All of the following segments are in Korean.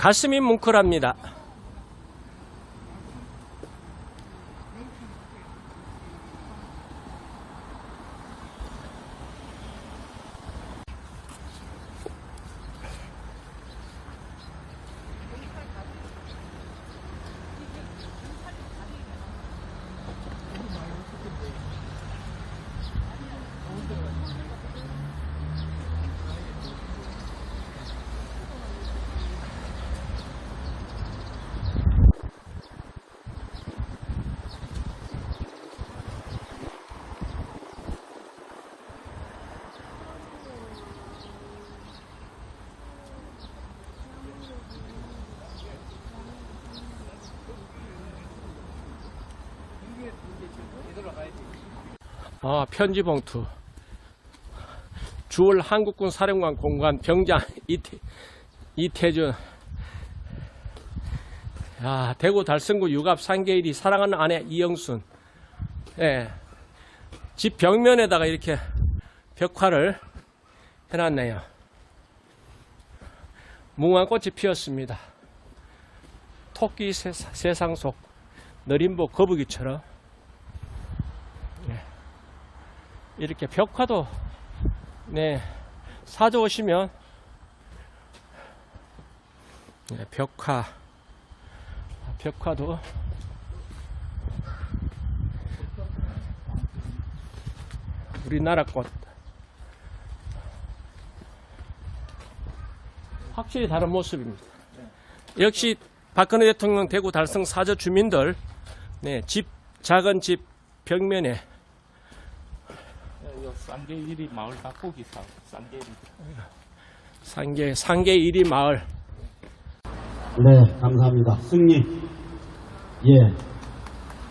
가슴이 뭉클합니다. 편지 봉투. 주월 한국군 사령관 공관 병장 이태준. 대구 달성구 유갑 상계일이 사랑하는 아내 이영순. 예. 집 벽면에다가 이렇게 벽화를 해놨네요. 무궁화꽃이 피었습니다. 토끼 세상 속 느림보 거북이처럼. 이렇게 벽화도 사줘오시면 벽화도 우리나라 꽃 확실히 다른 모습입니다. 역시 박근혜 대통령 대구 달성 사저 주민들 작은 집 벽면에 상계 1위 마을 닭고기 사 상계 1위 마을. 네, 감사합니다. 승리. 예,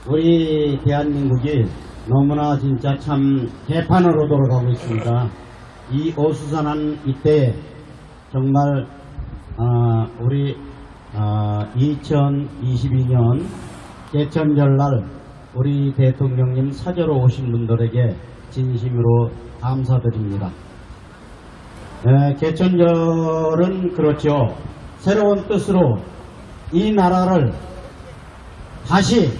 우리 대한민국이 너무나 진짜 참 개판으로 돌아가고 있습니다. 이 어수선한 이때에 정말 우리 2022년 개천절날 우리 대통령님 사저로 오신 분들에게 진심으로 감사드립니다. 개천절은 그렇죠. 새로운 뜻으로 이 나라를 다시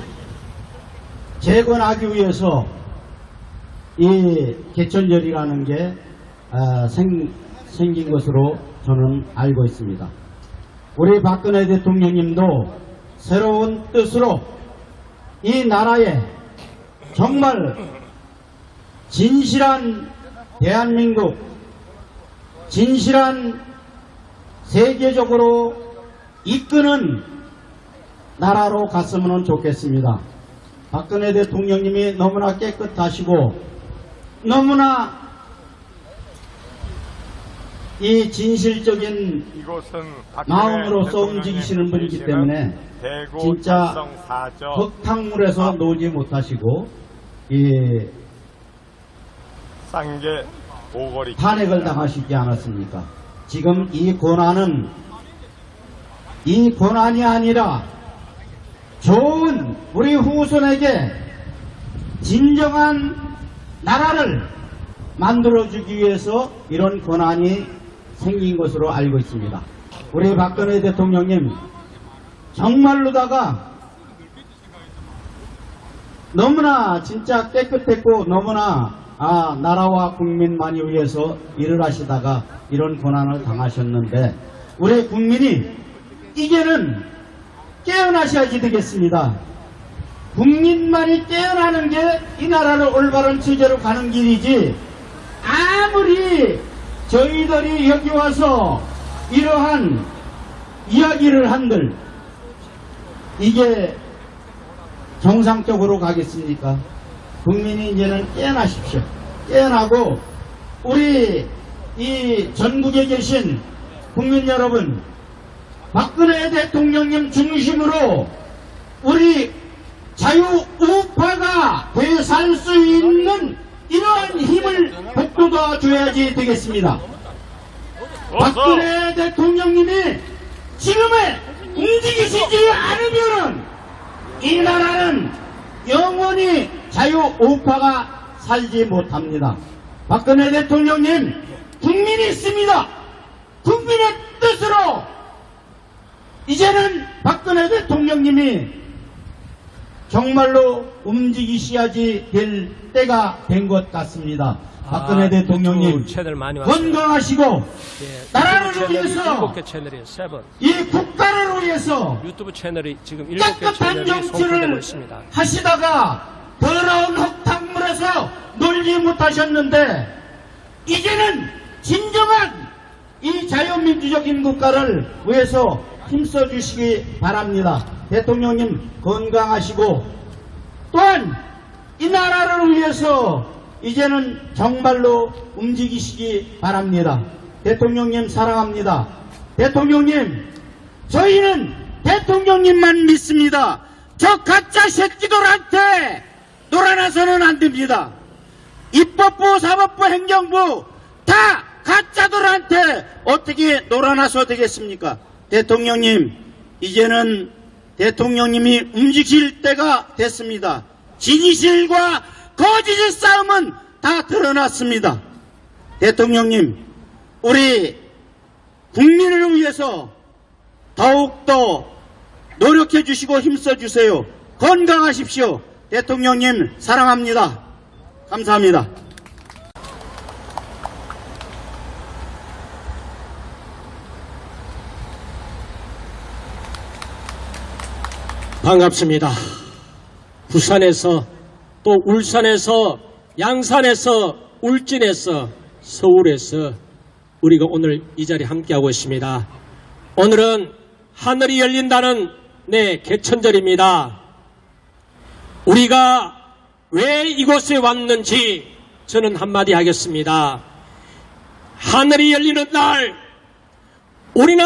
재건하기 위해서 이 개천절이라는 게 생긴 것으로 저는 알고 있습니다. 우리 박근혜 대통령님도 새로운 뜻으로 이 나라에 정말 진실한 대한민국, 진실한 세계적으로 이끄는 나라로 갔으면 좋겠습니다. 박근혜 대통령님이 너무나 깨끗하시고 너무나 이 진실적인 마음으로서 움직이시는 분이기 때문에 진짜 흙탕물에서 놀지 못하시고 이 쌍계 오거리 탄핵을 당하시지 않았습니까? 지금 이 고난이 아니라 좋은 우리 후손에게 진정한 나라를 만들어주기 위해서 이런 고난이 생긴 것으로 알고 있습니다. 우리 박근혜 대통령님 정말로다가 너무나 진짜 깨끗했고 너무나 나라와 국민만이 위해서 일을 하시다가 이런 고난을 당하셨는데 우리 국민이 이제는 깨어나셔야지 되겠습니다. 국민만이 깨어나는 게 이 나라를 올바른 체제로 가는 길이지 아무리 저희들이 여기 와서 이러한 이야기를 한들 이게 정상적으로 가겠습니까? 국민이 이제는 깨어나십시오. 깨어나고 우리 이 전국에 계신 국민 여러분 박근혜 대통령님 중심으로 우리 자유우파가 되살 수 있는 이러한 힘을 북돋아 줘야지 되겠습니다. 박근혜 대통령님이 지금에 움직이시지 않으면은 이 나라는 영원히 자유우파가 살지 못합니다. 박근혜 대통령님 국민이 있습니다. 국민의 뜻으로 이제는 박근혜 대통령님이 정말로 움직이셔야지 될 때가 된 것 같습니다. 박근혜 대통령님 유튜브 채널 많이 왔어요. 건강하시고 예, 나라를 유튜브 채널이 위해서 7개 채널이에요. 7. 이 국가를 위해서 유튜브 채널이 지금 7개 깨끗한 채널이 송출되고 정치를 있습니다. 하시다가 더러운 흙탕물에서 놀지 못하셨는데 이제는 진정한 이 자유민주적인 국가를 위해서 힘써 주시기 바랍니다. 대통령님 건강하시고 또한 이 나라를 위해서 이제는 정말로 움직이시기 바랍니다. 대통령님 사랑합니다. 대통령님, 저희는 대통령님만 믿습니다. 저 가짜 새끼들한테 놀아나서는 안 됩니다. 입법부, 사법부, 행정부 다 가짜들한테 어떻게 놀아나서 되겠습니까? 대통령님, 이제는 대통령님이 움직일 때가 됐습니다. 진실과 거짓의 싸움은 다 드러났습니다. 대통령님, 우리 국민을 위해서 더욱더 노력해 주시고 힘써 주세요. 건강하십시오. 대통령님 사랑합니다. 감사합니다. 반갑습니다. 부산에서 또 울산에서 양산에서 울진에서 서울에서 우리가 오늘 이 자리에 함께하고 있습니다. 오늘은 하늘이 열린다는 개천절입니다. 우리가 왜 이곳에 왔는지 저는 한마디 하겠습니다. 하늘이 열리는 날 우리는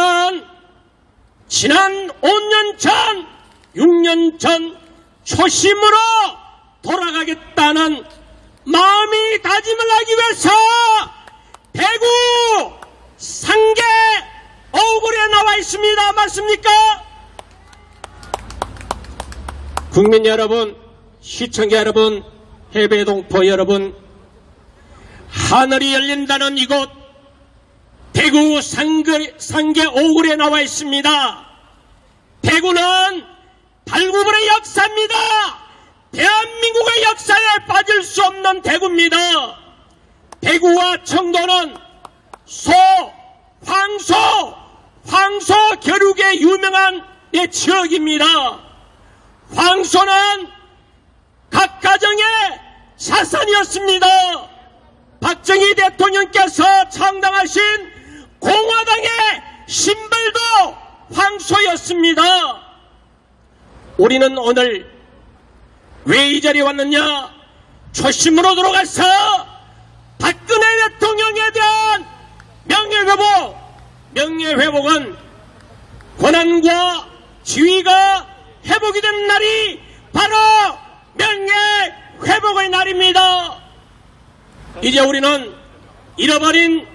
지난 5년 전 6년 전 초심으로 돌아가겠다는 마음이 다짐을 하기 위해서 대구 상계 어굴에 나와 있습니다. 맞습니까? 국민 여러분, 시청자 여러분, 해외 동포 여러분, 하늘이 열린다는 이곳 대구 상계 어굴에 나와 있습니다. 대구는 발구불의 역사입니다. 대한민국의 역사에 빠질 수 없는 대구입니다. 대구와 청도는 황소 겨루기에 유명한 지역입니다. 황소는 각 가정의 자산이었습니다. 박정희 대통령께서 창당하신 공화당의 신발도 황소였습니다. 우리는 오늘 왜 이 자리에 왔느냐? 초심으로 돌아가서 박근혜 대통령에 대한 명예회복은 권한과 지위가 회복이 된 날이 바로 명예회복의 날입니다. 이제 우리는 잃어버린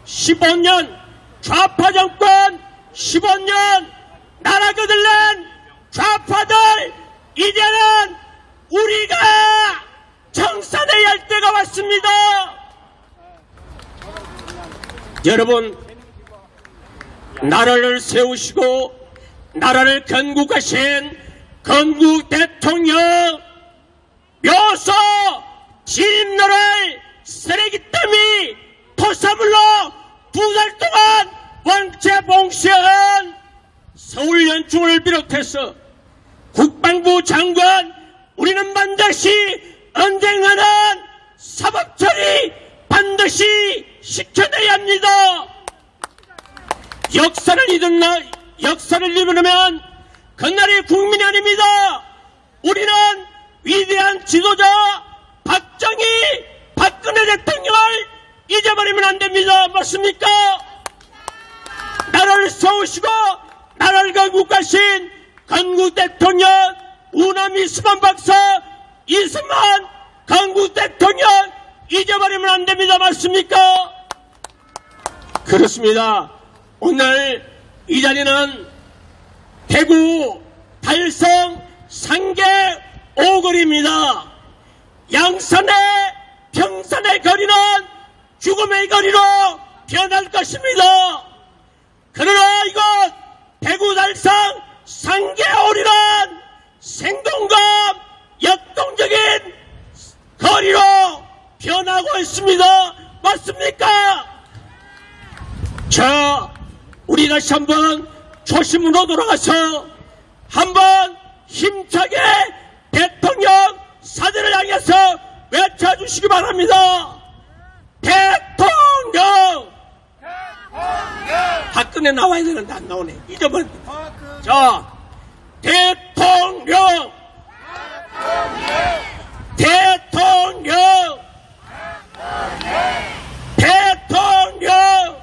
15년 좌파 정권 15년 나라 거들낸 좌파들 이제는 우리가 청산해야 할 때가 왔습니다. 여러분, 나라를 세우시고 나라를 건국하신 건국 대통령 묘소 진입로를 쓰레기 더미 토사물로 2달 동안 원체 봉쇄한 서울 연중을 비롯해서 국방부 장관 우리는 반드시 언쟁하는 사법 처리 반드시 시켜내야 합니다. 역사를 잃으면 그날이 국민이 아닙니다. 우리는 위대한 지도자 박근혜 대통령을 잊어버리면 안 됩니다. 맞습니까? 나라를 세우시고 나라를 건국하신 건국 대통령 우남이 수만 박사 이승만 건국 대통령 잊어버리면 안 됩니다. 맞습니까? 그렇습니다. 오늘 이 자리는 대구 달성 상계 오거리입니다. 양산의 평산의 거리는 죽음의 거리로 변할 것입니다. 그러나 이곳 대구 달성 다시 한번 초심으로 돌아가서 한번 힘차게 대통령 사진을 향해서 외쳐주시기 바랍니다. 대통령! 박근혜 나와야 되는데 안 나오네. 잊어버린. 자, 대통령! 대통령! 대통령!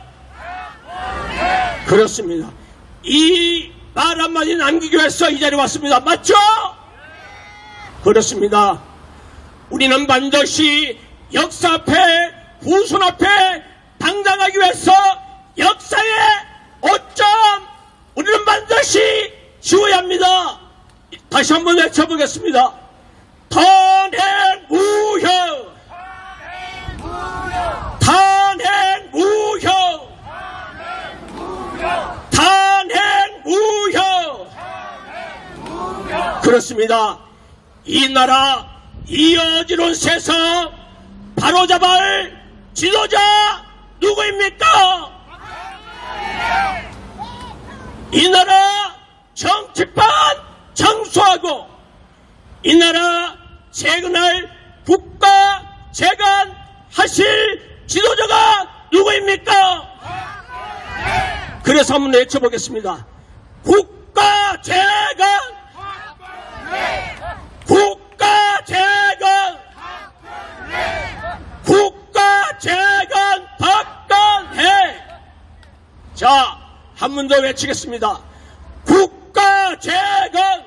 그렇습니다. 이 말 한마디 남기기 위해서 이 자리에 왔습니다. 맞죠? 그렇습니다. 우리는 반드시 역사 앞에, 후손 앞에 당당하기 위해서 역사의 오점 우리는 반드시 지워야 합니다. 다시 한번 외쳐보겠습니다. 탄핵무효! 탄핵무효! 탄핵무효! 그렇습니다. 이 나라 이 어지러운 세상 바로잡을 지도자 누구입니까? 이 나라 정치판 청소하고 이 나라 재건할 국가 재건하실 지도자가 누구입니까? 그래서 한번 외쳐보겠습니다. 국가 재건! 국가 재건! 국가 재건 박근혜! 자, 한 번 더 외치겠습니다. 국가 재건!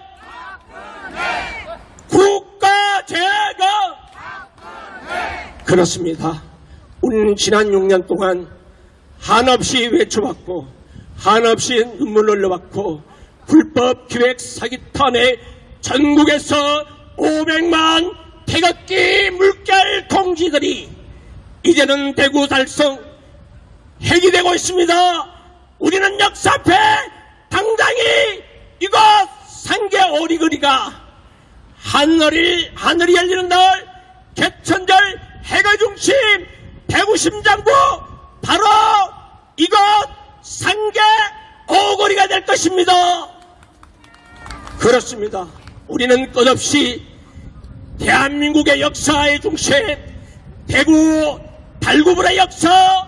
국가 재건! 그렇습니다. 우리는 지난 6년 동안 한없이 외쳐봤고 한없이 눈물을 흘려봤고 불법 기획 사기탄에 전국에서 500만 태극기 물결 동지들이 이제는 대구 달성 핵이 되고 있습니다. 우리는 역사 앞에 당당히 이곳 상계 오리거리가 하늘이 열리는 날 개천절 해가 중심 대구 심장구 바로 이곳 상계 오거리가 될 것입니다. 그렇습니다. 우리는 끝없이 대한민국의 역사의 중심 대구 달구불의 역사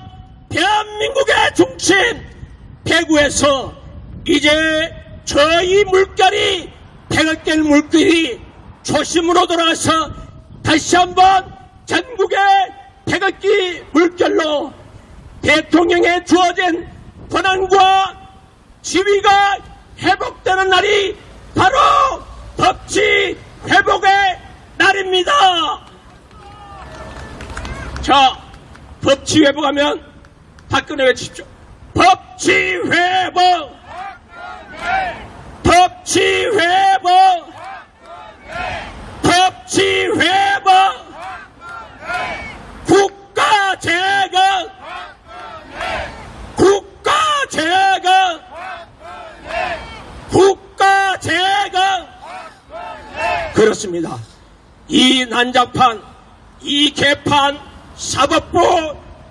대한민국의 중심 대구에서 이제 저희 물결이 태극기 물결이 초심으로 돌아가서 다시 한번 전국의 태극기 물결로 대통령에 주어진 권한과 지위가 회복되는 날이 바로 법치 회복의 날입니다. 자, 법치 회복하면 박근혜 외치십시오. 법치 회복! 법치 회복! 법치 회복! 국가 재건! 국가 재건! 국가 재건! 그렇습니다. 이 난장판, 이 개판, 사법부,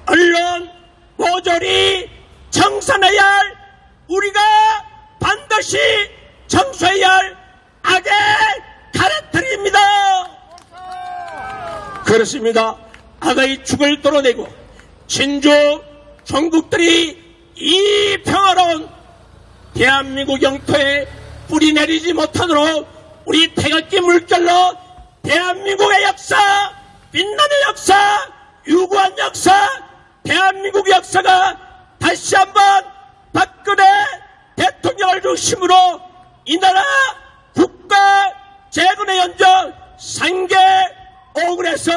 언론 모조리 청산해야 할 우리가 반드시 청소해야 할 악의 가래틀입니다. 그렇습니다. 악의 죽을 뚫어내고 진주 종국들이 이 평화로운 대한민국 영토에 뿌리 내리지 못하도록 우리 태극기 물결로 대한민국의 역사, 빛나는 역사, 유구한 역사, 대한민국 역사가 다시 한번 박근혜 대통령을 중심으로 이 나라 국가 재건의 연정 상계 오글에서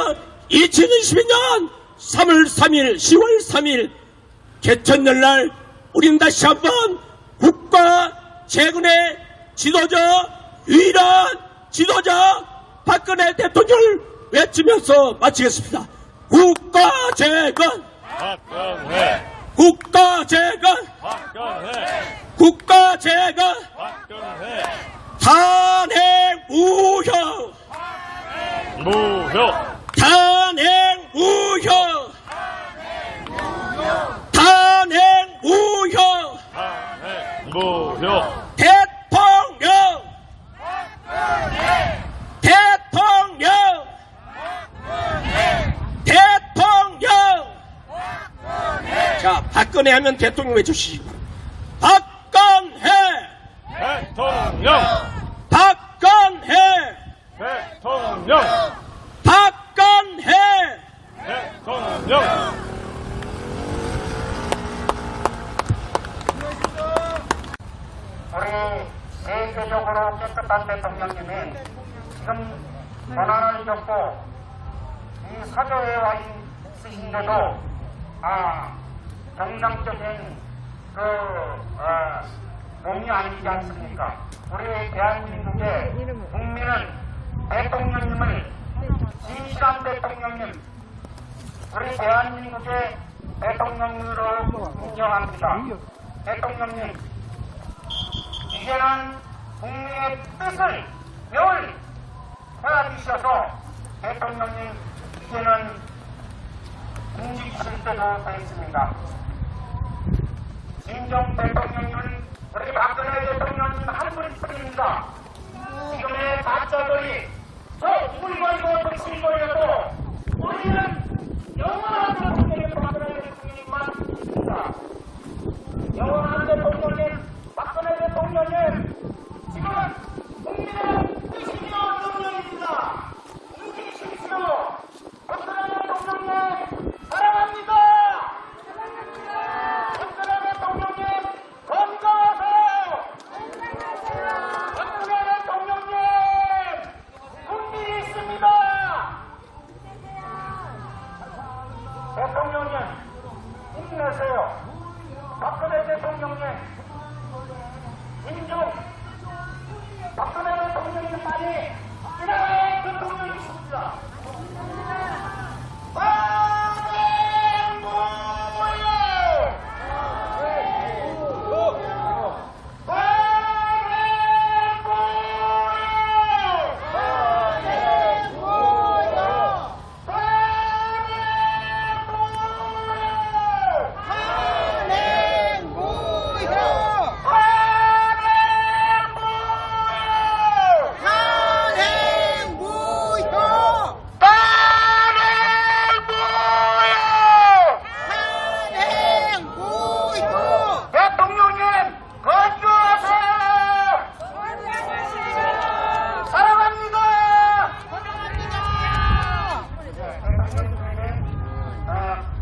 2022년 3월 3일, 10월 3일 개천절날 우린 다시 한번 국가 재건의 지도자, 유일한 지도자 박근혜 대통령을 외치면서 마치겠습니다. 국가 재건! 박근혜! 국가 재건! 박근혜! 국가 재건! 박근혜! 탄핵 무효! 무효! 탄핵 무효! 탄핵 무효! 탄핵 무효. 대통령! 대통령! 대통령! 자, 박근혜 하면 대통령 외쳐주시고. 박근혜! 대통령. 박근혜! 대통령. 박근혜! 대통령. 우리 세계적으로 깨끗한 대통령님이 지금 고난을 겪고 이 사저에 와 있으신데도 정상적인 몸이 아니지 않습니까? 우리 대한민국의 국민은 대통령님을 진실한 대통령님, 우리 대한민국의 대통령으로 인정합니다. 대통령님, 이제는 국민의 뜻을 늘 헤아리셔서 대통령님 이제는 움직이실 때도 됐습니다. 진정 대통령님은 우리 박근혜 대통령님 한 분뿐입니다. 지금의 가짜들이 저 울거리고 덕실거려도 우리는 영원한 대통령님 박근혜 대통령님만 있습니다. 영원한 대통령님 박근혜 대통령님, 지금은 국민의 뜻이며 명령입니다. 움직이십시오. 박근혜 대통령님 사랑합니다. 박근혜 대통령님 건강하세요. 박근혜 대통령님 국민이 있습니다. 대통령님 힘내세요. 박근혜 대통령님 민중 박근혜 대통령님만이 이나라의 대통령이십니다.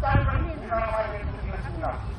짧은 인사를 드리겠습니다.